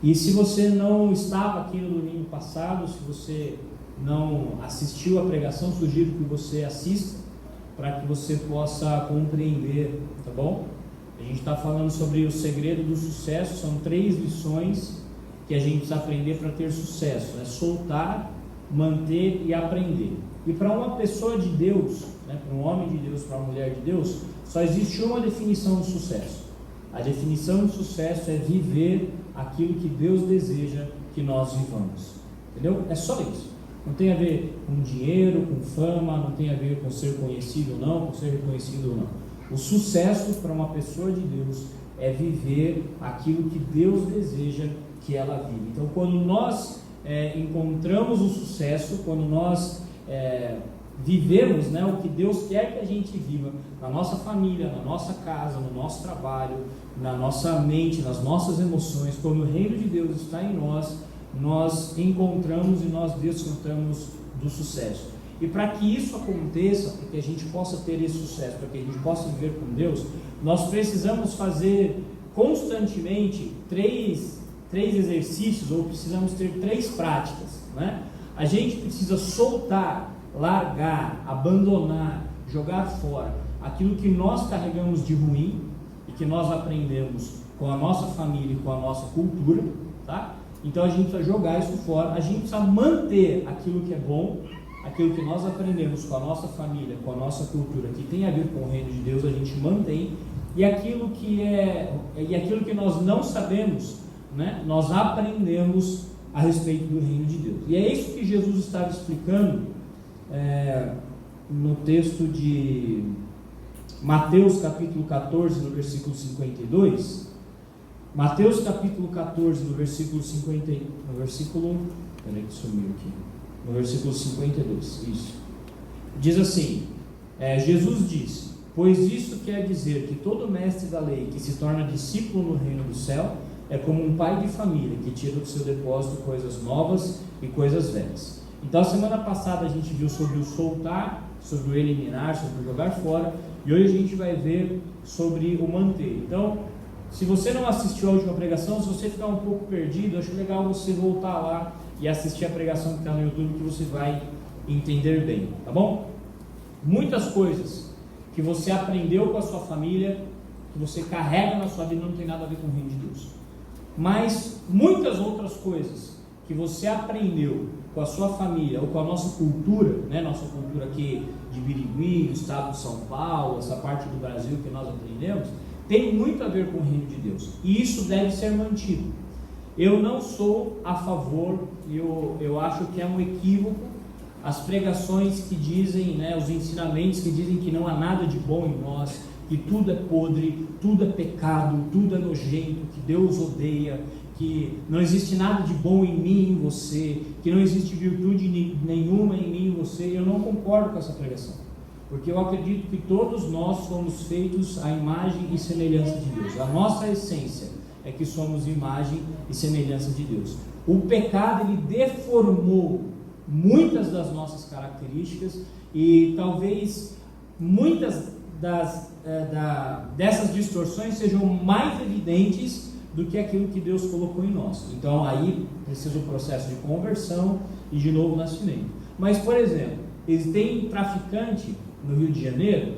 E se você não estava aqui no domingo passado, se você não assistiu à pregação, sugiro que você assista para que você possa compreender, tá bom? A gente está falando sobre o segredo do sucesso. São 3 lições que a gente precisa aprender para ter sucesso, né? Soltar, manter e aprender. E para uma pessoa de Deus, né, para um homem de Deus, para uma mulher de Deus, só existe uma definição de sucesso. A definição de sucesso é viver aquilo que Deus deseja que nós vivamos, entendeu? É só isso. Não tem a ver com dinheiro, com fama, não tem a ver com ser conhecido ou não, com ser reconhecido ou não. O sucesso para uma pessoa de Deus é viver aquilo que Deus deseja que ela viva. Então, quando nós encontramos o sucesso, quando nós vivemos, né, o que Deus quer que a gente viva na nossa família, na nossa casa, no nosso trabalho, na nossa mente, nas nossas emoções, quando o reino de Deus está em nós, nós encontramos e nós desfrutamos do sucesso. E para que isso aconteça, para que a gente possa ter esse sucesso, para que a gente possa viver com Deus, nós precisamos fazer constantemente três exercícios, ou precisamos ter 3 práticas, né? A gente precisa soltar, largar, abandonar, jogar fora aquilo que nós carregamos de ruim e que nós aprendemos com a nossa família e com a nossa cultura, tá? Então a gente precisa jogar isso fora. A gente precisa manter aquilo que é bom, aquilo que nós aprendemos com a nossa família, com a nossa cultura, que tem a ver com o reino de Deus, a gente mantém, e aquilo que nós não sabemos, né, nós aprendemos a respeito do reino de Deus. E é isso que Jesus estava explicando no texto de Mateus capítulo 14, no versículo 52. Mateus capítulo 14, no versículo 52, isso. Diz assim, Jesus disse: pois isso quer dizer que todo mestre da lei que se torna discípulo no reino do céu é como um pai de família que tira do seu depósito coisas novas e coisas velhas. Então, a semana passada a gente viu sobre o soltar, sobre o eliminar, sobre o jogar fora, e hoje a gente vai ver sobre o manter. Então, se você não assistiu a última pregação, se você ficar um pouco perdido, acho legal você voltar lá e assistir a pregação que está no YouTube, que você vai entender bem, tá bom? Muitas coisas que você aprendeu com a sua família, que você carrega na sua vida, não tem nada a ver com o reino de Deus. Mas muitas outras coisas que você aprendeu com a sua família ou com a nossa cultura, né? Nossa cultura aqui de Birigui, do estado de São Paulo, essa parte do Brasil que nós aprendemos, tem muito a ver com o reino de Deus, e isso deve ser mantido. Eu não sou a favor, eu acho que é um equívoco as pregações que dizem, né, os ensinamentos que dizem que não há nada de bom em nós, que tudo é podre, tudo é pecado, tudo é nojento, que Deus odeia, que não existe nada de bom em mim e em você, que não existe virtude nenhuma em mim e em você. Eu não concordo com essa pregação, porque eu acredito que todos nós somos feitos à imagem e semelhança de Deus. A nossa essência é que somos imagem e semelhança de Deus. O pecado, ele deformou muitas das nossas características, e talvez muitas dessas distorções sejam mais evidentes do que aquilo que Deus colocou em nós. Então aí precisa o processo de conversão e de novo nascimento. Mas, por exemplo, tem traficante no Rio de Janeiro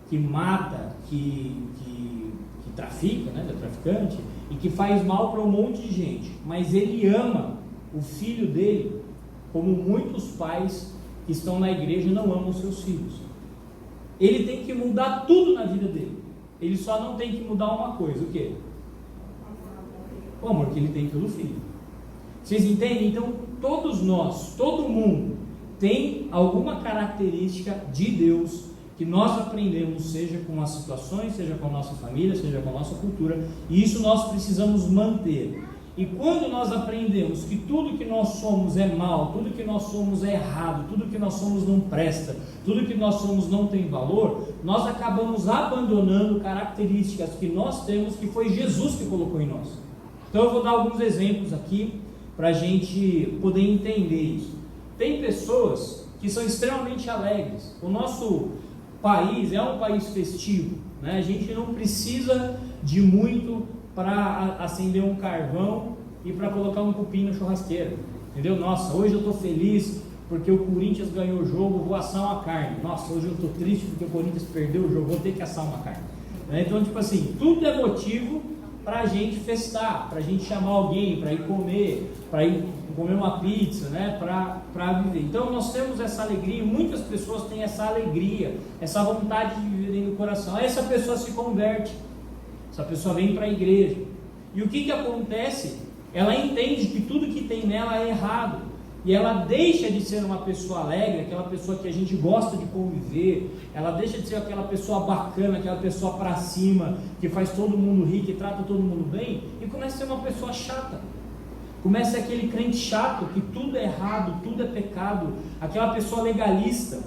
que mata, que trafica, né, é traficante, e que faz mal para um monte de gente, mas ele ama o filho dele como muitos pais que estão na igreja não amam seus filhos. Ele tem que mudar tudo na vida dele. Ele só não tem que mudar uma coisa. O quê? O amor que ele tem pelo filho. Vocês entendem? Então, todos nós, todo mundo tem alguma característica de Deus que nós aprendemos, seja com as situações, seja com a nossa família, seja com a nossa cultura, e isso nós precisamos manter. E quando nós aprendemos que tudo que nós somos é mal, tudo que nós somos é errado, tudo que nós somos não presta, tudo que nós somos não tem valor, nós acabamos abandonando características que nós temos, que foi Jesus que colocou em nós. Então eu vou dar alguns exemplos aqui para a gente poder entender isso. Tem pessoas que são extremamente alegres. O nosso país é um país festivo, né? A gente não precisa de muito para acender um carvão e para colocar um cupim na churrasqueira, entendeu? Nossa, hoje eu estou feliz porque o Corinthians ganhou o jogo, vou assar uma carne. Nossa, hoje eu estou triste porque o Corinthians perdeu o jogo, vou ter que assar uma carne. Então, tipo assim, tudo é motivo para a gente festar, para a gente chamar alguém, para ir comer uma pizza, né? Para viver. Então nós temos essa alegria, muitas pessoas têm essa alegria, essa vontade de viver dentro do coração. Aí essa pessoa se converte, essa pessoa vem para a igreja. E o que acontece? Ela entende que tudo que tem nela é errado. E ela deixa de ser uma pessoa alegre, aquela pessoa que a gente gosta de conviver, ela deixa de ser aquela pessoa bacana, aquela pessoa para cima, que faz todo mundo rir, que trata todo mundo bem, e começa a ser uma pessoa chata. Começa a ser aquele crente chato, que tudo é errado, tudo é pecado, aquela pessoa legalista,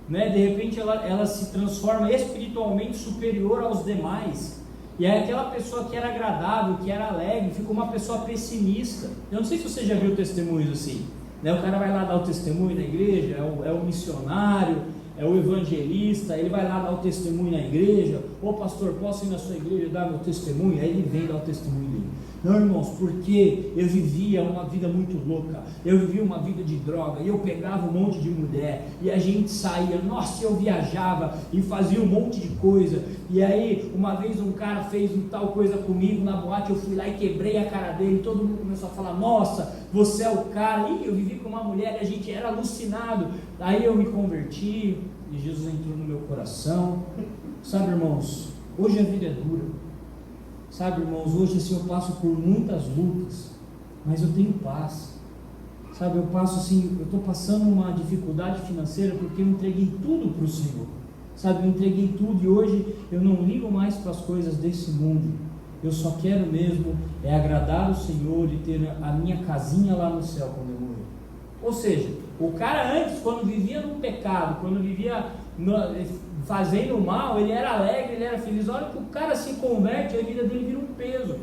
né? De repente ela se transforma espiritualmente superior aos demais. E aí aquela pessoa que era agradável, que era alegre, fica uma pessoa pessimista. Eu não sei se você já viu testemunhos assim. O cara vai lá dar o testemunho na igreja, é o missionário, é o evangelista, ele vai lá dar o testemunho na igreja. Ô pastor, posso ir na sua igreja dar meu testemunho? Aí ele vem dar o testemunho dele. Não, irmãos, porque eu vivia uma vida muito louca, eu vivia uma vida de droga, e eu pegava um monte de mulher, e a gente saía, nossa, eu viajava e fazia um monte de coisa, e aí uma vez um cara fez tal coisa comigo na boate, eu fui lá e quebrei a cara dele, e todo mundo começou a falar, nossa, você é o cara. E eu vivi com uma mulher e a gente era alucinado. Aí eu me converti e Jesus entrou no meu coração. Sabe, irmãos, hoje a vida é dura. Sabe, irmãos, hoje assim, eu passo por muitas lutas, mas eu tenho paz. Sabe, eu passo assim, eu estou passando uma dificuldade financeira porque eu entreguei tudo para o Senhor. Sabe, eu entreguei tudo e hoje eu não ligo mais para as coisas desse mundo. Eu só quero mesmo é agradar o Senhor e ter a minha casinha lá no céu quando eu morrer. Ou seja, o cara antes, quando vivia no pecado, quando vivia fazendo mal, ele era alegre, ele era feliz. A hora que o cara se converte, a vida dele vira um peso,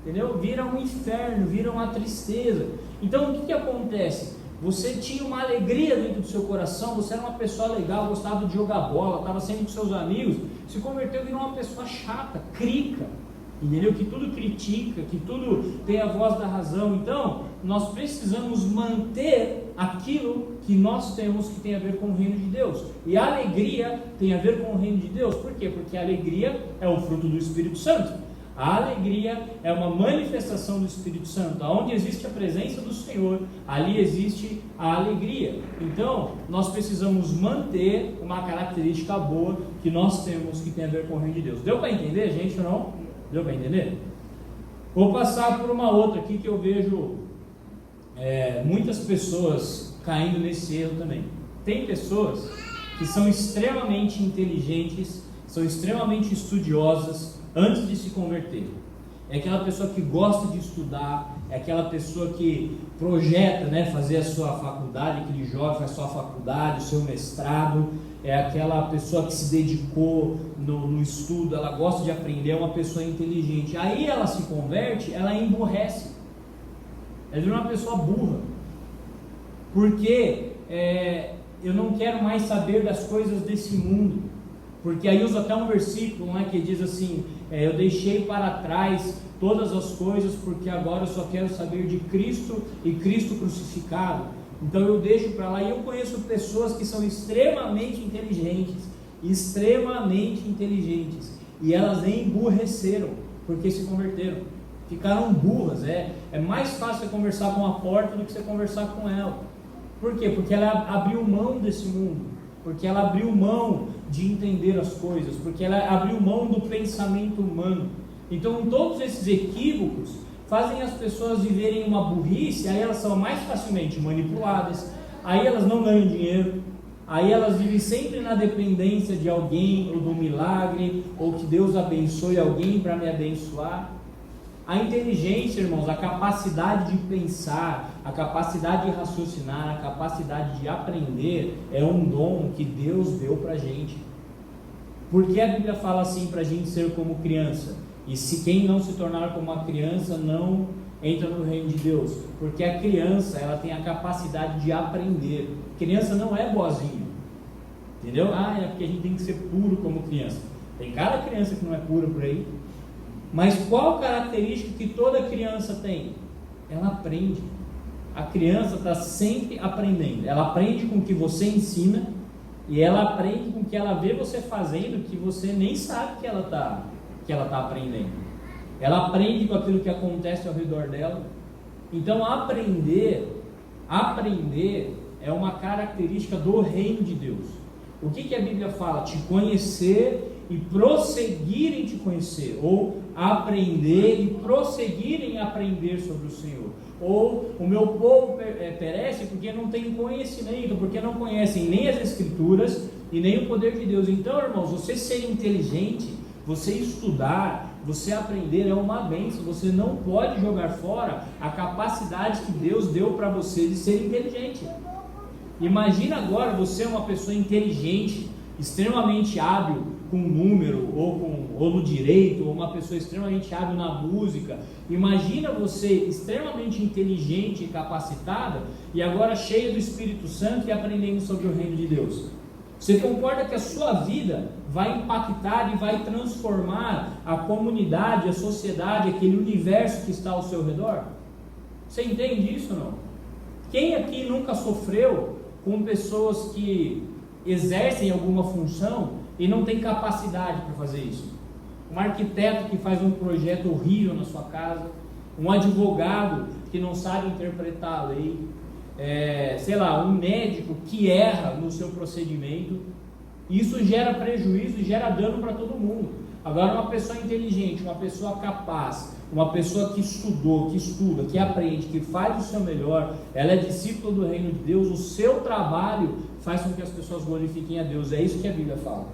entendeu? Vira um inferno, vira uma tristeza. Então o que acontece? Você tinha uma alegria dentro do seu coração, você era uma pessoa legal, gostava de jogar bola, estava sempre com seus amigos, se converteu e virou uma pessoa chata, crica, entendeu? Que tudo critica, que tudo tem a voz da razão. Então, nós precisamos manter aquilo que nós temos que tem a ver com o reino de Deus. E a alegria tem a ver com o reino de Deus. Por quê? Porque a alegria é o fruto do Espírito Santo. A alegria é uma manifestação do Espírito Santo. Onde existe a presença do Senhor, ali existe a alegria. Então, nós precisamos manter uma característica boa que nós temos que tem a ver com o reino de Deus. Deu para entender, gente, ou não? Deu para entender? Vou passar por uma outra aqui que eu vejo muitas pessoas caindo nesse erro também. Tem pessoas que são extremamente inteligentes, são extremamente estudiosas antes de se converter. É aquela pessoa que gosta de estudar, é aquela pessoa que projeta, né, fazer a sua faculdade, aquele jovem faz a sua faculdade, o seu mestrado, é aquela pessoa que se dedicou no estudo, ela gosta de aprender, é uma pessoa inteligente. Aí ela se converte, ela emburrece, ela vira uma pessoa burra, porque eu não quero mais saber das coisas desse mundo. Porque aí usa até um versículo, né, que diz assim, eu deixei para trás todas as coisas, porque agora eu só quero saber de Cristo e Cristo crucificado. Então eu deixo para lá. E eu conheço pessoas que são extremamente inteligentes, e elas emburreceram, porque se converteram, ficaram burras. É mais fácil você conversar com a porta do que você conversar com ela. Por quê? Porque ela abriu mão desse mundo, porque ela abriu mão de entender as coisas, porque ela abriu mão do pensamento humano. Então todos esses equívocos fazem as pessoas viverem uma burrice. Aí elas são mais facilmente manipuladas, aí elas não ganham dinheiro, aí elas vivem sempre na dependência de alguém, ou do milagre, ou que Deus abençoe alguém para me abençoar. A inteligência, irmãos, a capacidade de pensar, a capacidade de raciocinar, a capacidade de aprender é um dom que Deus deu para a gente. Porque a Bíblia fala assim para a gente ser como criança? E se quem não se tornar como uma criança não entra no reino de Deus. Porque a criança, ela tem a capacidade de aprender. Criança não é boazinha, entendeu? É porque a gente tem que ser puro como criança. Tem cada criança que não é pura por aí. Mas qual característica que toda criança tem? ela aprende. A criança está sempre aprendendo. Ela aprende com o que você ensina e ela aprende com o que ela vê você fazendo, que você nem sabe que ela está aprendendo. Ela aprende com aquilo que acontece ao redor dela. Então aprender é uma característica do reino de Deus. O que a Bíblia fala? Te conhecer e prosseguir em te conhecer, ou aprender e prosseguir em aprender sobre o Senhor. Ou o meu povo perece porque não tem conhecimento, porque não conhecem nem as Escrituras e nem o poder de Deus. Então, irmãos, você ser inteligente, você estudar, você aprender é uma bênção. Você não pode jogar fora a capacidade que Deus deu para você de ser inteligente. Imagina agora você é uma pessoa inteligente, extremamente hábil com número, ou no direito, ou uma pessoa extremamente hábil na música. Imagina você extremamente inteligente e capacitada, e agora cheia do Espírito Santo e aprendendo sobre o reino de Deus. Você concorda que a sua vida vai impactar e vai transformar a comunidade, a sociedade, aquele universo que está ao seu redor? Você entende isso ou não? Quem aqui nunca sofreu com pessoas que exercem alguma função e não tem capacidade para fazer isso? Um arquiteto que faz um projeto horrível na sua casa, um advogado que não sabe interpretar a lei, um médico que erra no seu procedimento. Isso gera prejuízo e gera dano para todo mundo. Agora, uma pessoa inteligente, uma pessoa capaz, uma pessoa que estudou, que estuda, que aprende, que faz o seu melhor, ela é discípula do reino de Deus, o seu trabalho faz com que as pessoas glorifiquem a Deus. É isso que a Bíblia fala.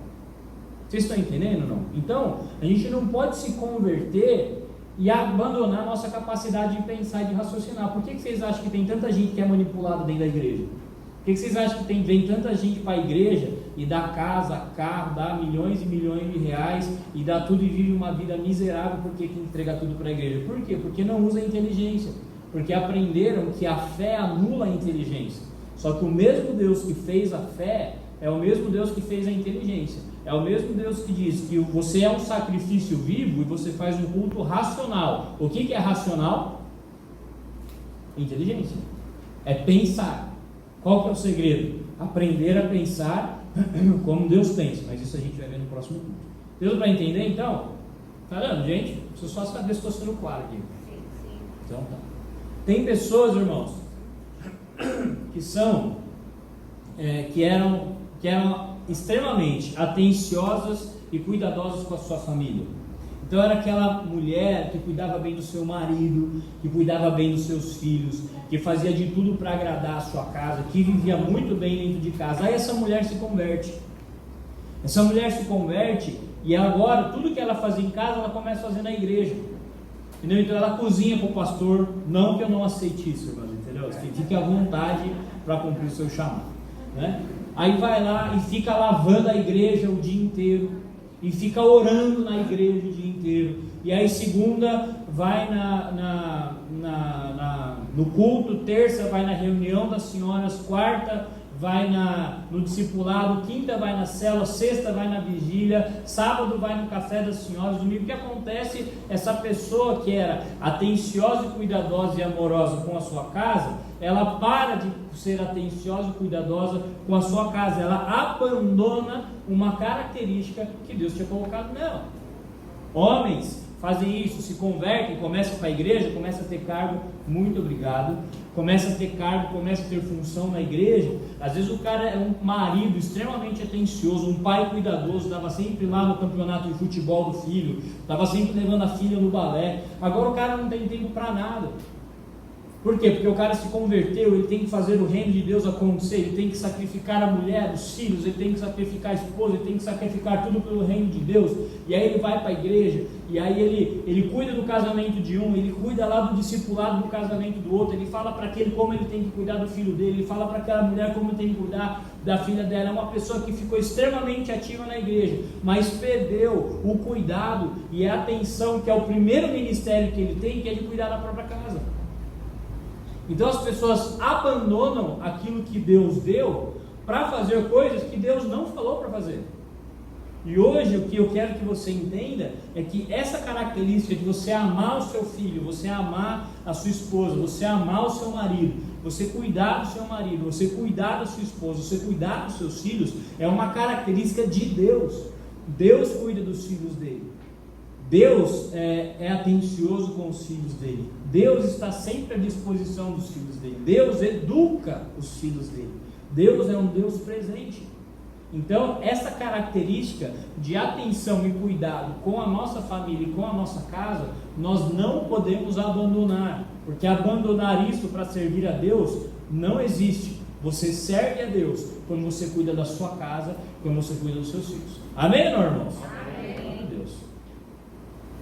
Vocês estão entendendo ou não? Então, a gente não pode se converter e abandonar a nossa capacidade de pensar e de raciocinar. Por que vocês acham que tem tanta gente que é manipulada dentro da igreja? Por que vocês acham que vem tanta gente para a igreja e dá casa, carro, dá milhões e milhões de reais e dá tudo e vive uma vida miserável porque tem que entregar tudo para a igreja? Por quê? Porque não usa a inteligência. Porque aprenderam que a fé anula a inteligência. Só que o mesmo Deus que fez a fé é o mesmo Deus que fez a inteligência. É o mesmo Deus que diz que você é um sacrifício vivo e você faz um culto racional. O que é racional? Inteligência. É pensar. Qual que é o segredo? Aprender a pensar como Deus pensa. Mas isso a gente vai ver no próximo culto. Deu para entender então? Tá dando, gente? Preciso só saber se estou sendo claro aqui. Sim. Então tá. Tem pessoas, irmãos, que eram extremamente atenciosas e cuidadosas com a sua família. Então era aquela mulher que cuidava bem do seu marido, que cuidava bem dos seus filhos, que fazia de tudo para agradar a sua casa, que vivia muito bem dentro de casa. Aí essa mulher se converte. Essa mulher se converte e agora tudo que ela fazia em casa, ela começa a fazer na igreja. Entendeu? Então ela cozinha para o pastor. Não que eu não aceite isso, irmãos, entendeu? Você fique à vontade para cumprir o seu chamado, né? Aí vai lá e fica lavando a igreja o dia inteiro, e fica orando na igreja o dia inteiro. E aí segunda vai no culto, terça vai na reunião das senhoras, quarta vai no discipulado, quinta vai na célula, sexta vai na vigília, sábado vai no café das senhoras, domingo. O que acontece? Essa pessoa que era atenciosa, cuidadosa e amorosa com a sua casa, ela para de ser atenciosa e cuidadosa com a sua casa, ela abandona uma característica que Deus tinha colocado nela. Homens fazem isso, se convertem, começam para a igreja, começam a ter cargo, muito obrigado, começa a ter cargo, começa a ter função na igreja. Às vezes o cara é um marido extremamente atencioso, um pai cuidadoso, estava sempre lá no campeonato de futebol do filho, estava sempre levando a filha no balé. Agora o cara não tem tempo para nada. Por quê? Porque o cara se converteu, ele tem que fazer o reino de Deus acontecer, ele tem que sacrificar a mulher, os filhos, ele tem que sacrificar a esposa, ele tem que sacrificar tudo pelo reino de Deus. E aí ele vai para a igreja, e aí ele cuida do casamento de um, ele cuida lá do discipulado do casamento do outro, ele fala para aquele como ele tem que cuidar do filho dele, ele fala para aquela mulher como tem que cuidar da filha dela. É uma pessoa que ficou extremamente ativa na igreja, mas perdeu o cuidado e a atenção que é o primeiro ministério que ele tem, que é de cuidar da própria casa. Então as pessoas abandonam aquilo que Deus deu para fazer coisas que Deus não falou para fazer. E hoje o que eu quero que você entenda é que essa característica de você amar o seu filho, você amar a sua esposa, você amar o seu marido, você cuidar do seu marido, você cuidar da sua esposa, você cuidar dos seus filhos, é uma característica de Deus. Deus cuida dos filhos dele. Deus é atencioso com os filhos dele. Deus está sempre à disposição dos filhos dele. Deus educa os filhos dele. Deus é um Deus presente. Então, essa característica de atenção e cuidado com a nossa família e com a nossa casa, nós não podemos abandonar, porque abandonar isso para servir a Deus não existe. Você serve a Deus quando você cuida da sua casa, quando você cuida dos seus filhos. Amém, meus irmãos? Amém. Deus.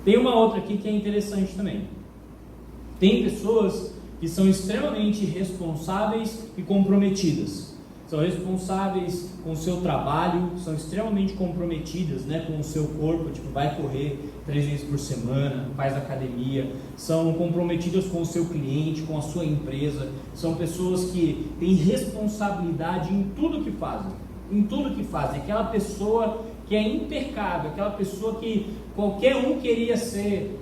Tem uma outra aqui que é interessante também. Tem pessoas que são extremamente responsáveis e comprometidas. São responsáveis com o seu trabalho, são extremamente comprometidas, né, com o seu corpo, tipo, vai correr 3 vezes por semana, faz academia, são comprometidas com o seu cliente, com a sua empresa, são pessoas que têm responsabilidade em tudo que fazem, aquela pessoa que é impecável, aquela pessoa que qualquer um queria ser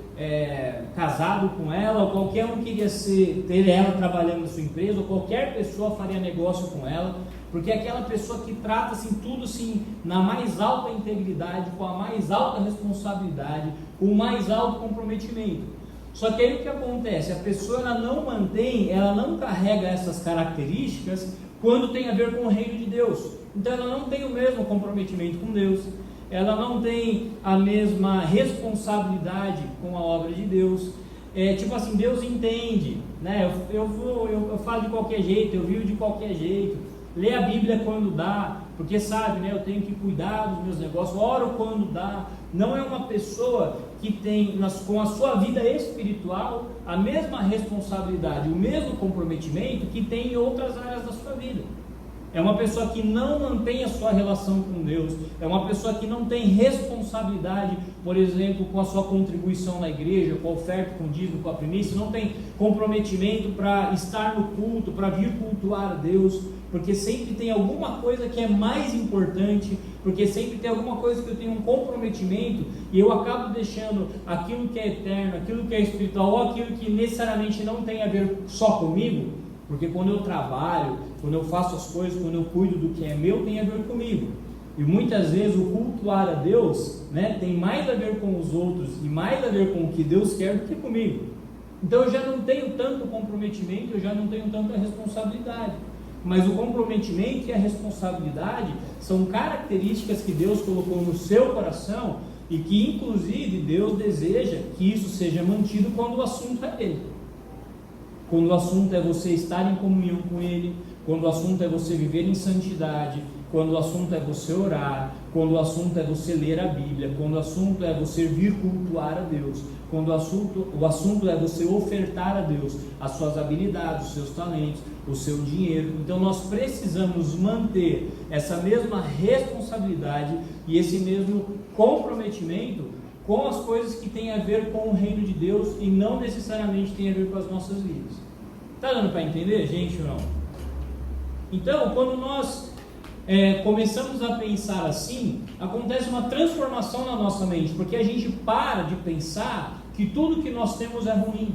casado com ela, ou qualquer um queria ter ela trabalhando na sua empresa, ou qualquer pessoa faria negócio com ela, porque é aquela pessoa que trata assim, tudo assim, na mais alta integridade, com a mais alta responsabilidade, com o mais alto comprometimento. Só que aí o que acontece? A pessoa ela não carrega essas características quando tem a ver com o reino de Deus. Então ela não tem o mesmo comprometimento com Deus, ela não tem a mesma responsabilidade com a obra de Deus. Tipo assim, Deus entende, né? Eu falo de qualquer jeito, eu vivo de qualquer jeito, lê a Bíblia quando dá, porque sabe, né? Eu tenho que cuidar dos meus negócios, oro quando dá. Não é uma pessoa que tem com a sua vida espiritual a mesma responsabilidade, o mesmo comprometimento que tem em outras áreas da sua vida. É uma pessoa que não mantém a sua relação com Deus, é uma pessoa que não tem responsabilidade, por exemplo, com a sua contribuição na igreja, com a oferta, com o dízimo, com a primícia, não tem comprometimento para estar no culto, para vir cultuar a Deus, porque sempre tem alguma coisa que é mais importante, porque sempre tem alguma coisa que eu tenho um comprometimento e eu acabo deixando aquilo que é eterno, aquilo que é espiritual, ou aquilo que necessariamente não tem a ver só comigo. Porque quando eu trabalho, quando eu faço as coisas, quando eu cuido do que é meu, tem a ver comigo. E muitas vezes o cultuar a Deus, né, tem mais a ver com os outros e mais a ver com o que Deus quer do que comigo. Então eu já não tenho tanto comprometimento, eu já não tenho tanta responsabilidade. Mas o comprometimento e a responsabilidade são características que Deus colocou no seu coração e que inclusive Deus deseja que isso seja mantido quando o assunto é dele. Quando o assunto é você estar em comunhão com Ele, quando o assunto é você viver em santidade, quando o assunto é você orar, quando o assunto é você ler a Bíblia, quando o assunto é você vir cultuar a Deus, quando o assunto é você ofertar a Deus as suas habilidades, os seus talentos, o seu dinheiro. Então nós precisamos manter essa mesma responsabilidade e esse mesmo comprometimento com as coisas que têm a ver com o reino de Deus e não necessariamente tem a ver com as nossas vidas. Está dando para entender, gente, ou não? Então, quando nós começamos a pensar assim, acontece uma transformação na nossa mente, porque a gente para de pensar que tudo que nós temos é ruim,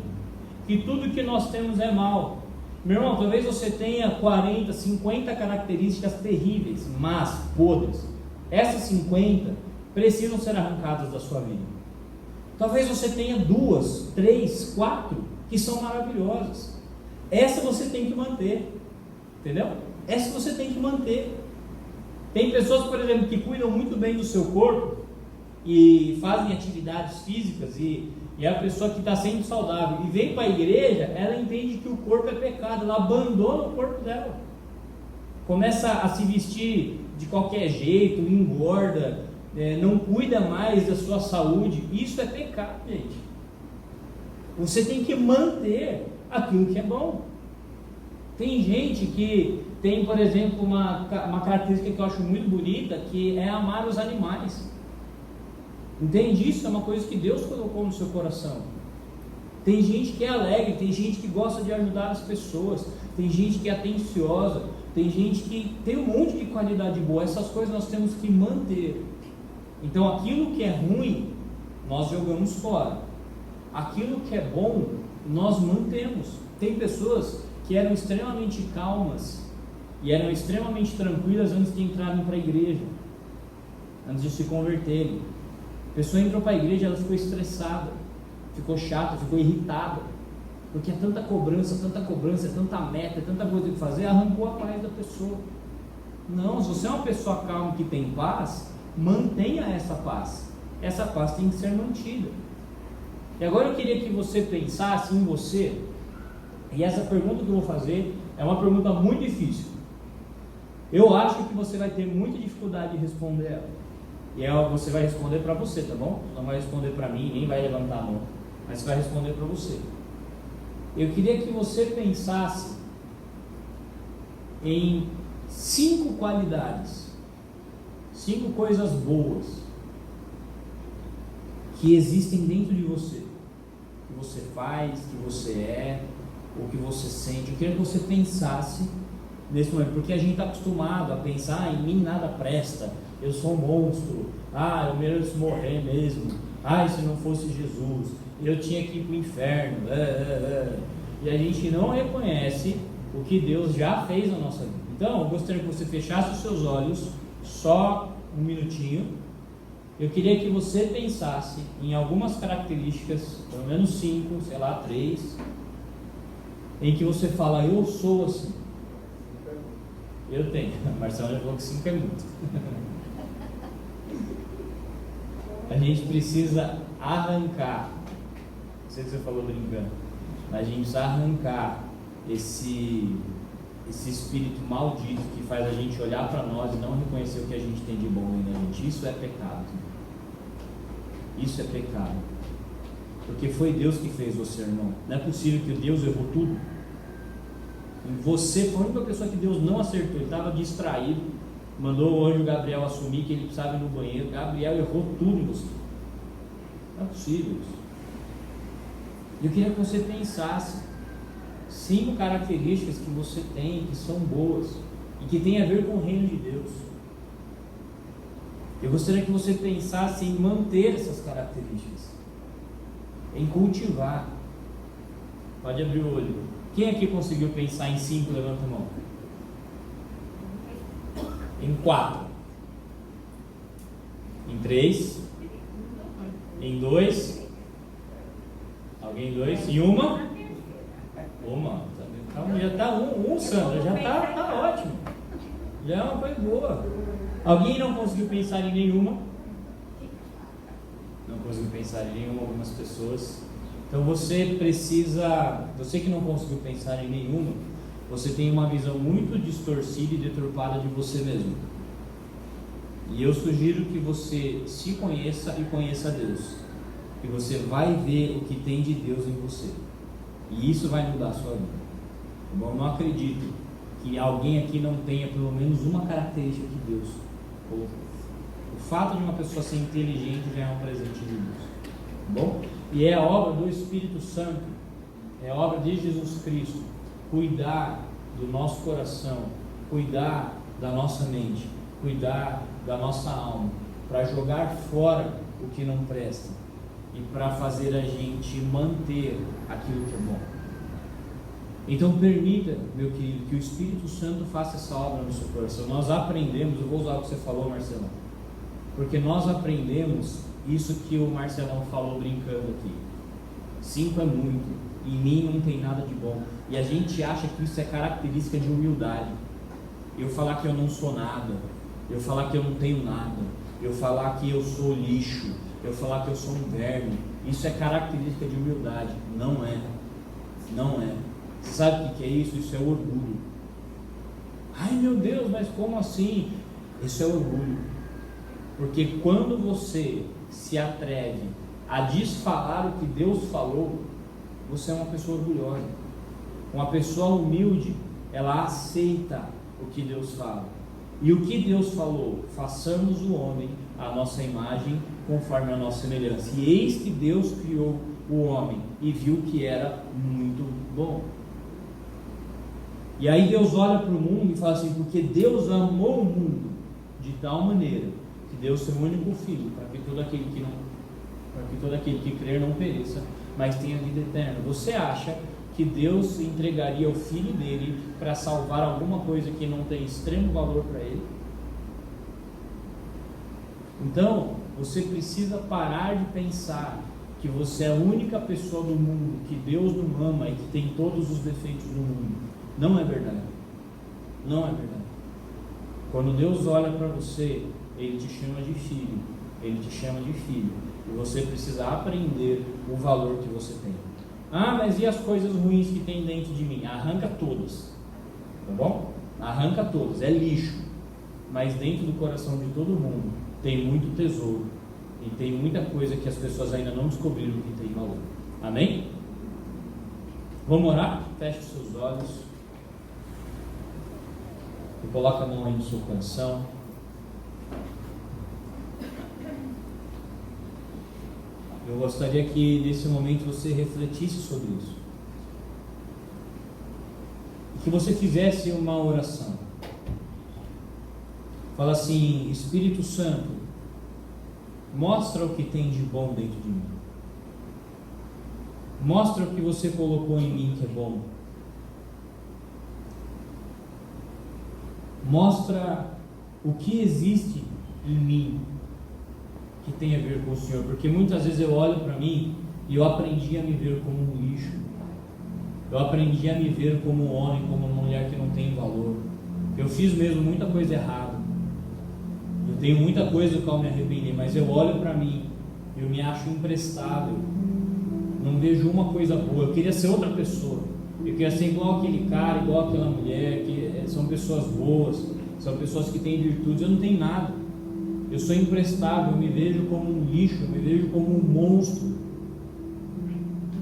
que tudo que nós temos é mal. Meu irmão, talvez você tenha 40, 50 características terríveis, mas podres. Essas 50 precisam ser arrancadas da sua vida. Talvez você tenha 2, 3, 4 que são maravilhosas. Essa você tem que manter, entendeu? Essa você tem que manter. Tem pessoas, por exemplo, que cuidam muito bem do seu corpo e fazem atividades físicas e a pessoa que está sempre saudável e vem para a igreja, ela entende que o corpo é pecado, ela abandona o corpo dela, começa a se vestir de qualquer jeito, engorda, não cuida mais da sua saúde. Isso é pecado, gente. Você tem que manter aquilo que é bom. Tem gente que tem, por exemplo, uma característica que eu acho muito bonita, que é amar os animais. Entende? Isso é uma coisa que Deus colocou no seu coração. Tem gente que é alegre, tem gente que gosta de ajudar as pessoas, tem gente que é atenciosa, tem gente que tem um monte de qualidade boa. Essas coisas nós temos que manter. Então aquilo que é ruim, nós jogamos fora. Aquilo que é bom, nós mantemos. Tem pessoas que eram extremamente calmas e eram extremamente tranquilas antes de entrarem para a igreja, antes de se converterem. A pessoa entrou para a igreja, ela ficou estressada, ficou chata, ficou irritada, porque é tanta cobrança, é tanta meta, é tanta coisa que fazer, arrancou a paz da pessoa. Não, se você é uma pessoa calma que tem paz, mantenha essa paz. Essa paz tem que ser mantida. E agora eu queria que você pensasse em você, e essa pergunta que eu vou fazer é uma pergunta muito difícil. Eu acho que você vai ter muita dificuldade de responder ela. E você vai responder para você, tá bom? Não vai responder para mim, nem vai levantar a mão, mas você vai responder para você. Eu queria que você pensasse em 5 qualidades, 5 coisas boas que existem dentro de você, que você faz, que você é, ou que você sente. Eu queria que você pensasse nesse momento, porque a gente está acostumado a pensar: em mim nada presta, eu sou um monstro, eu mereço morrer mesmo, se não fosse Jesus, eu tinha que ir para o inferno, e a gente não reconhece o que Deus já fez na nossa vida. Então, eu gostaria que você fechasse os seus olhos, só um minutinho. Eu queria que você pensasse em algumas características, pelo menos 5, 3, em que você fala: eu sou assim. Eu tenho. Marcelo já falou que 5 é muito. A gente precisa arrancar, não sei se você falou brincando, mas a gente precisa arrancar esse espírito maldito que faz a gente olhar para nós e não reconhecer o que a gente tem de bom na gente. Isso é pecado. Isso é pecado. Porque foi Deus que fez você, irmão. Não é possível que Deus errou tudo. E você foi a única pessoa que Deus não acertou. Ele estava distraído, mandou o anjo Gabriel assumir que ele precisava ir no banheiro. Gabriel errou tudo em você. Não é possível isso. Eu queria que você pensasse 5 características que você tem, que são boas e que tem a ver com o reino de Deus. Eu gostaria que você pensasse em manter essas características, em cultivar. Pode abrir o olho. Quem aqui conseguiu pensar em 5? Levanta a mão. Em 4. Em 3. Em 2. Alguém 2? Em 1? Uma. Então já está Sandra, já está ótimo. Já é uma coisa boa. Alguém não conseguiu pensar em nenhuma? Não conseguiu pensar em nenhuma, algumas pessoas. Então você que não conseguiu pensar em nenhuma, você tem uma visão muito distorcida e deturpada de você mesmo. E eu sugiro que você se conheça e conheça a Deus. E você vai ver o que tem de Deus em você. E isso vai mudar a sua vida. Eu não acredito que alguém aqui não tenha pelo menos uma característica que Deus colocou. O fato de uma pessoa ser inteligente já é um presente de Deus. Bom? E é a obra do Espírito Santo, é a obra de Jesus Cristo, cuidar do nosso coração, cuidar da nossa mente, cuidar da nossa alma, para jogar fora o que não presta e para fazer a gente manter aquilo que é bom. Então permita, meu querido, que o Espírito Santo faça essa obra no seu coração. Nós aprendemos, eu vou usar o que você falou, Marcelão, porque nós aprendemos isso que o Marcelão falou brincando aqui. 5 é muito, em mim não tem nada de bom. E a gente acha que isso é característica de humildade. Eu falar que eu não sou nada, eu falar que eu não tenho nada, eu falar que eu sou lixo, eu falar que eu sou um verme, isso é característica de humildade. Não é. Não é. Você sabe o que é isso? Isso é orgulho. Ai meu Deus, mas como assim? Isso é orgulho. Porque quando você se atreve a desfalar o que Deus falou, você é uma pessoa orgulhosa. Uma pessoa humilde, ela aceita o que Deus fala. E o que Deus falou? Façamos o homem à nossa imagem, conforme a nossa semelhança. E eis que Deus criou o homem e viu que era muito bom. E aí Deus olha para o mundo e fala assim: porque Deus amou o mundo de tal maneira que deu o seu único filho, para que todo aquele que crer não pereça, mas tenha vida eterna. Você acha que Deus entregaria o filho dele para salvar alguma coisa que não tem extremo valor para ele? Então, você precisa parar de pensar que você é a única pessoa do mundo que Deus não ama e que tem todos os defeitos do mundo. Não é verdade. Não é verdade. Quando Deus olha para você, Ele te chama de filho. Ele te chama de filho. E você precisa aprender o valor que você tem. Ah, mas e as coisas ruins que tem dentro de mim? Arranca todas. Tá bom? Arranca todas. É lixo. Mas dentro do coração de todo mundo tem muito tesouro. E tem muita coisa que as pessoas ainda não descobriram que tem valor. Amém? Vamos orar? Feche os seus olhos. E coloca a mão aí no seu coração. Eu gostaria que nesse momento você refletisse sobre isso. E que você fizesse uma oração. Fala assim: Espírito Santo, mostra o que tem de bom dentro de mim. Mostra o que você colocou em mim que é bom. Mostra o que existe em mim que tem a ver com o Senhor. Porque muitas vezes eu olho para mim e eu aprendi a me ver como um lixo. Eu aprendi a me ver como um homem, como uma mulher que não tem valor. Eu fiz mesmo muita coisa errada. Eu tenho muita coisa do qual me arrependi, mas eu olho para mim, eu me acho imprestável, não vejo uma coisa boa. Eu queria ser outra pessoa, eu queria ser igual aquele cara, igual aquela mulher, que são pessoas boas, são pessoas que têm virtudes. Eu não tenho nada, eu sou imprestável, eu me vejo como um lixo, eu me vejo como um monstro.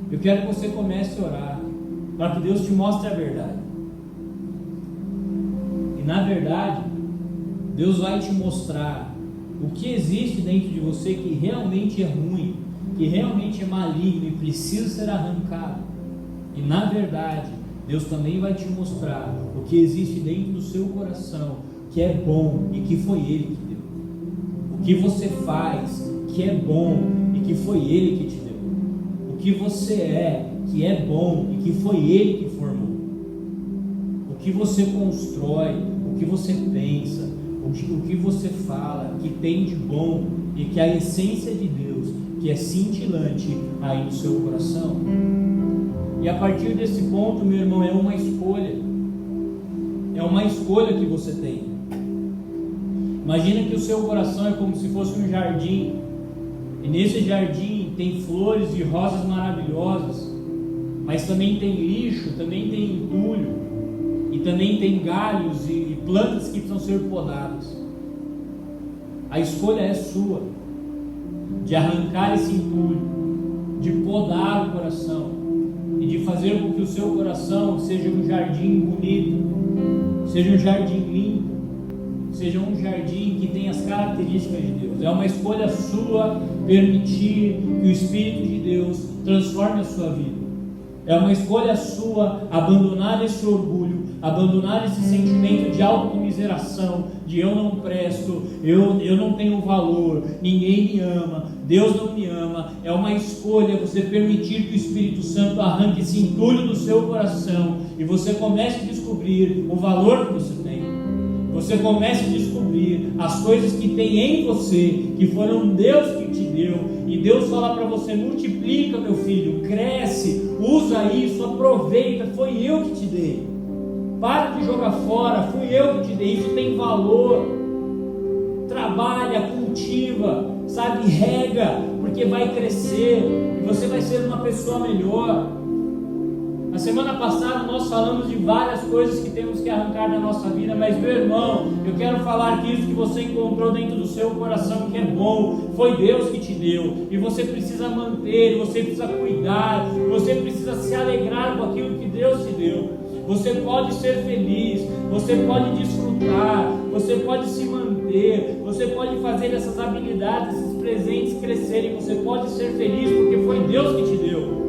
Eu quero que você comece a orar, para que Deus te mostre a verdade. E na verdade, Deus vai te mostrar o que existe dentro de você que realmente é ruim, que realmente é maligno e precisa ser arrancado. E na verdade, Deus também vai te mostrar o que existe dentro do seu coração, que é bom e que foi Ele que deu. O que você faz, que é bom e que foi Ele que te deu. O que você é, que é bom e que foi Ele que formou. O que você constrói, o que você pensa, o que você fala, que tem de bom e que a essência de Deus, que é cintilante aí no seu coração. E a partir desse ponto, meu irmão, é uma escolha. É uma escolha que você tem. Imagina que o seu coração é como se fosse um jardim. E nesse jardim tem flores e rosas maravilhosas, mas também tem lixo, também tem entulho, e também tem galhos e plantas que precisam ser podadas. A escolha é sua, de arrancar esse entulho, de podar o coração e de fazer com que o seu coração seja um jardim bonito, seja um jardim limpo, seja um jardim que tenha as características de Deus. É uma escolha sua permitir que o Espírito de Deus transforme a sua vida. É uma escolha sua abandonar esse orgulho, abandonar esse sentimento de autocomiseração, de eu não presto, eu não tenho valor, ninguém me ama, Deus não me ama. É uma escolha você permitir que o Espírito Santo arranque esse entulho do seu coração e você comece a descobrir o valor que você tem. Você comece a descobrir as coisas que tem em você, que foram Deus que te deu. E Deus fala para você: multiplica, meu filho, cresce, usa isso, aproveita, foi eu que te dei. Para de jogar fora, fui eu que te dei, isso tem valor. Trabalha, cultiva, sabe, rega, porque vai crescer e você vai ser uma pessoa melhor. Na semana passada nós falamos de várias coisas que temos que arrancar da nossa vida, mas meu irmão, eu quero falar que isso que você encontrou dentro do seu coração que é bom, foi Deus que te deu, e você precisa manter, você precisa cuidar, você precisa se alegrar com aquilo que Deus te deu. Você pode ser feliz, você pode desfrutar, você pode se manter, você pode fazer essas habilidades, esses presentes crescerem, você pode ser feliz porque foi Deus que te deu.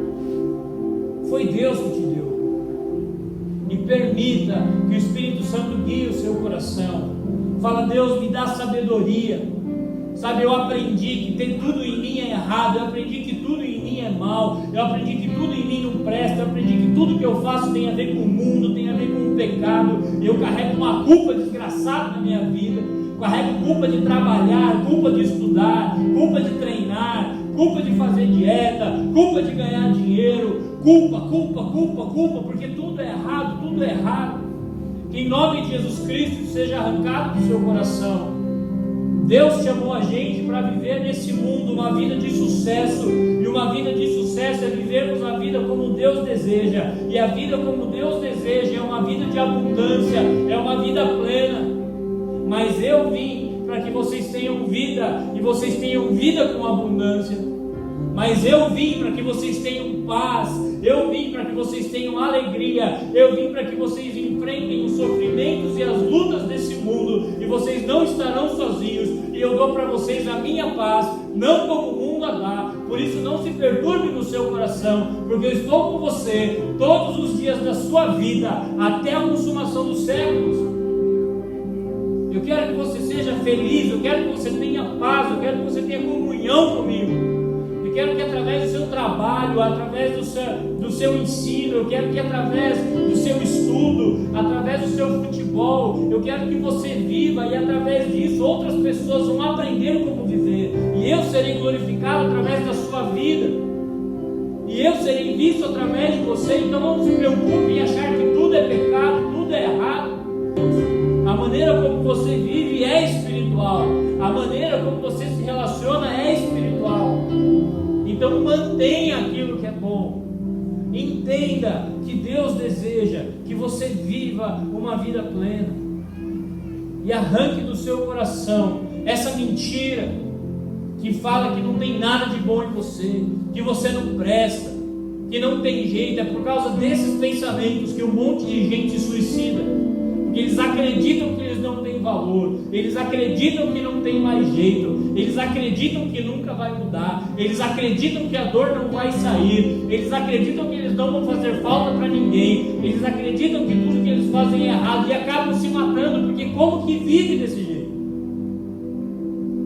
Foi Deus que te deu. E permita que o Espírito Santo guie o seu coração. Fala: Deus, me dá sabedoria. Sabe, eu aprendi que ter tudo em mim é errado, eu aprendi que tudo em mim é mal, eu aprendi que tudo em mim não presta, eu aprendi que tudo que eu faço tem a ver com o mundo, tem a ver com o pecado. Eu carrego uma culpa desgraçada na minha vida, carrego culpa de trabalhar, culpa de estudar, culpa de treinar, culpa de fazer dieta, culpa de ganhar dinheiro, culpa, porque tudo é errado, tudo é errado. Que em nome de Jesus Cristo seja arrancado do seu coração. Deus chamou a gente para viver nesse mundo uma vida de sucesso, e uma vida de sucesso é vivermos a vida como Deus deseja, e a vida como Deus deseja é uma vida de abundância, é uma vida plena. Mas eu vim para que vocês tenham vida, e vocês tenham vida com abundância. Mas eu vim para que vocês tenham paz, eu vim para que vocês tenham alegria, eu vim para que vocês enfrentem os sofrimentos e as lutas desse mundo, e vocês não estarão sozinhos, e eu dou para vocês a minha paz, não como o mundo a dá. Por isso não se perturbe no seu coração, porque eu estou com você todos os dias da sua vida, até a consumação dos séculos. Eu quero que você seja feliz, eu quero que você tenha paz, eu quero que você tenha comunhão comigo. Eu quero que através do seu trabalho, através do seu ensino, eu quero que através do seu estudo, através do seu futebol, eu quero que você viva, e através disso outras pessoas vão aprender como viver, e eu serei glorificado através da sua vida, e eu serei visto através de você. Então não se preocupe em achar que tudo é pecado, tudo é errado. A maneira como você vive é espiritual, a maneira como você se relaciona é espiritual. Então mantenha aquilo que é bom. Entenda que Deus deseja que você viva uma vida plena. E arranque do seu coração essa mentira que fala que não tem nada de bom em você, que você não presta, que não tem jeito. É por causa desses pensamentos que um monte de gente se suicida. Porque eles acreditam que eles não têm valor, eles acreditam que não tem mais jeito, eles acreditam que nunca vai mudar, eles acreditam que a dor não vai sair, eles acreditam que eles não vão fazer falta para ninguém, eles acreditam que tudo que eles fazem é errado, e acabam se matando, porque como que vive desse jeito?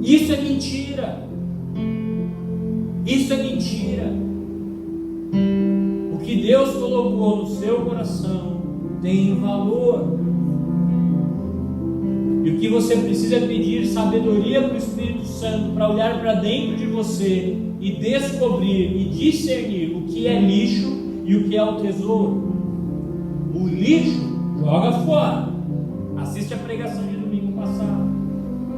Isso é mentira. Isso é mentira. O que Deus colocou no seu coração tem valor. E o que você precisa é pedir sabedoria para o Espírito Santo, para olhar para dentro de você e descobrir e discernir o que é lixo e o que é o tesouro. O lixo, joga fora. Assiste a pregação de domingo passado.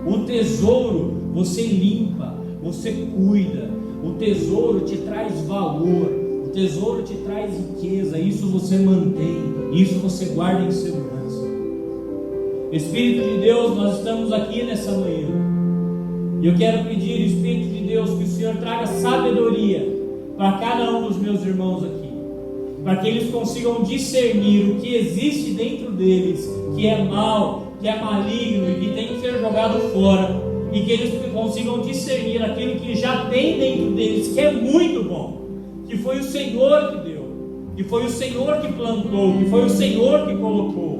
O tesouro, você limpa, você cuida. O tesouro te traz valor, o tesouro te traz riqueza. Isso você mantém, isso você guarda em segurança. Espírito de Deus, nós estamos aqui nessa manhã, e eu quero pedir, Espírito de Deus, que o Senhor traga sabedoria para cada um dos meus irmãos aqui, para que eles consigam discernir o que existe dentro deles, que é mal, que é maligno e que tem que ser jogado fora, e que eles consigam discernir aquilo que já tem dentro deles, que é muito bom, que foi o Senhor que deu, que foi o Senhor que plantou, que foi o Senhor que colocou.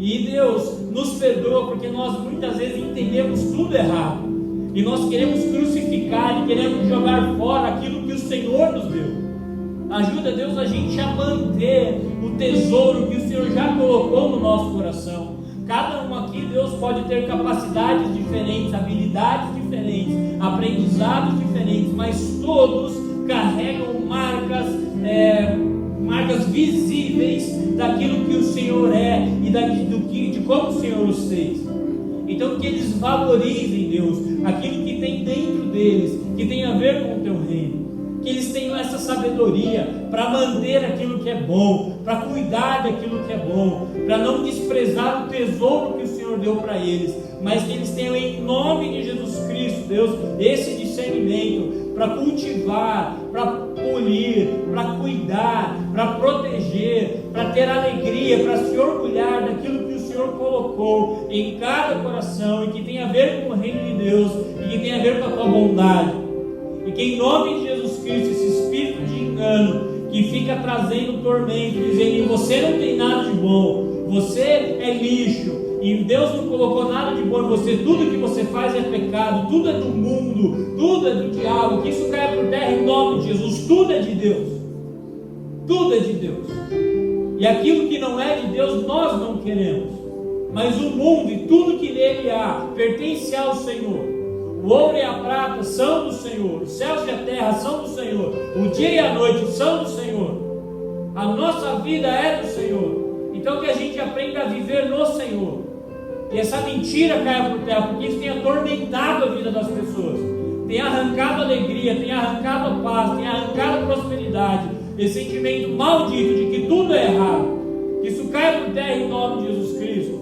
E Deus nos perdoa porque nós muitas vezes entendemos tudo errado, e nós queremos crucificar e queremos jogar fora aquilo que o Senhor nos deu. Ajuda, Deus, a gente a manter o tesouro que o Senhor já colocou no nosso coração. Cada um aqui, Deus, pode ter capacidades diferentes, habilidades diferentes, aprendizados diferentes, mas todos carregam marcas visíveis daquilo que o Senhor é e de como o Senhor os fez. Então que eles valorizem, Deus, aquilo que tem dentro deles, que tem a ver com o teu reino. Que eles tenham essa sabedoria para manter aquilo que é bom, para cuidar daquilo que é bom, para não desprezar o tesouro que o Senhor deu para eles, mas que eles tenham, em nome de Jesus Cristo, Deus, esse discernimento para cultivar, para polir, para cuidar, para proteger, para ter alegria, para se orgulhar daquilo que o Senhor colocou em cada coração, e que tem a ver com o reino de Deus, e que tem a ver com a tua bondade. E que em nome de Jesus Cristo, esse espírito de engano que fica trazendo tormento, dizendo que você não tem nada de bom, você é lixo, e Deus não colocou nada de bom em você, tudo que você faz é pecado, tudo é do mundo, tudo é do diabo, que isso caia por terra em nome de Jesus. Tudo é de Deus, tudo é de Deus, e aquilo que não é de Deus nós não queremos, mas o mundo e tudo que nele há pertence ao Senhor. O ouro e a prata são do Senhor, os céus e a terra são do Senhor, o dia e a noite são do Senhor, a nossa vida é do Senhor. Então que a gente aprenda a viver no Senhor, e essa mentira caia por terra, porque isso tem atormentado a vida das pessoas, tem arrancado a alegria, tem arrancado a paz, tem arrancado a prosperidade, esse sentimento maldito de que tudo é errado. Que isso caia por terra em nome de Jesus Cristo,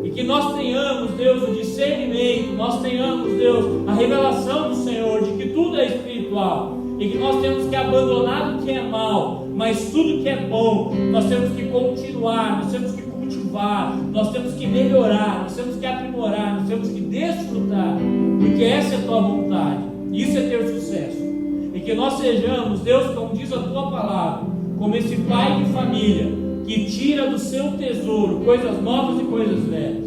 e que nós tenhamos, Deus, o discernimento, nós tenhamos, Deus, a revelação do Senhor de que tudo é espiritual, e que nós temos que abandonar o que é mal, mas tudo que é bom, nós temos que continuar, nós temos que cultivar, nós temos que melhorar, nós temos que aprimorar, nós temos que desfrutar, porque essa é a tua vontade, isso é ter sucesso. E que nós sejamos, Deus, como diz a tua palavra, como esse pai de família, que tira do seu tesouro coisas novas e coisas velhas,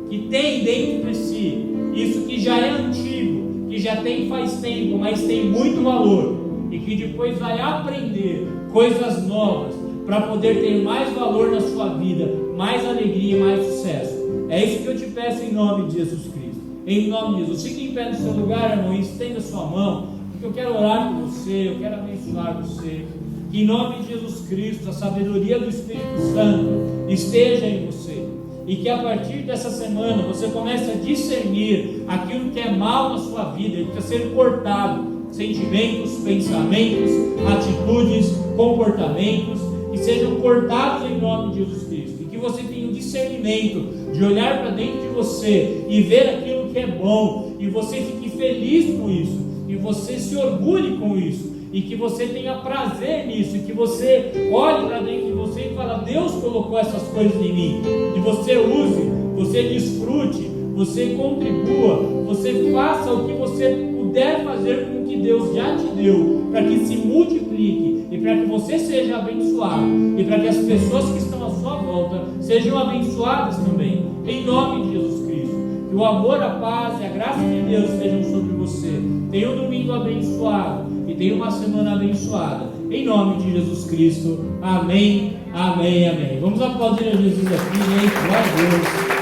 que tem dentro de si isso que já é antigo, que já tem faz tempo, mas tem muito valor, e que depois vai aprender coisas novas para poder ter mais valor na sua vida, mais alegria e mais sucesso. É isso que eu te peço em nome de Jesus Cristo. Em nome de Jesus, fique em pé no seu lugar, irmão, e estenda sua mão, porque eu quero orar por você, eu quero abençoar você. Que em nome de Jesus Cristo, a sabedoria do Espírito Santo esteja em você, e que a partir dessa semana você comece a discernir aquilo que é mal na sua vida, e precisa ser cortado, sentimentos, pensamentos, atitudes, comportamentos, que sejam cortados em nome de Jesus Cristo, e que você tenha o discernimento de olhar para dentro de você e ver aquilo que é bom, e você fique feliz com isso, e você se orgulhe com isso, e que você tenha prazer nisso, e que você olhe para dentro de você e fale: Deus colocou essas coisas em mim, e você use, você desfrute, você contribua, você faça o que você puder fazer com o que Deus já te deu, para que se multiplique, e para que você seja abençoado, e para que as pessoas que estão à sua volta sejam abençoadas também, em nome de Jesus Cristo. Que o amor, a paz e a graça de Deus estejam sobre você. Tenha um domingo abençoado e tenha uma semana abençoada, em nome de Jesus Cristo. Amém, amém, amém. Vamos aplaudir a Jesus aqui, gente. Glória a Deus.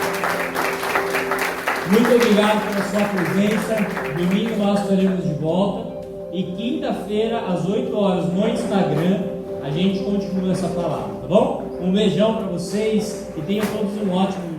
Muito obrigado pela sua presença. Domingo nós estaremos de volta, e quinta-feira às 8 horas no Instagram a gente continua essa palavra, tá bom? Um beijão para vocês e tenham todos um ótimo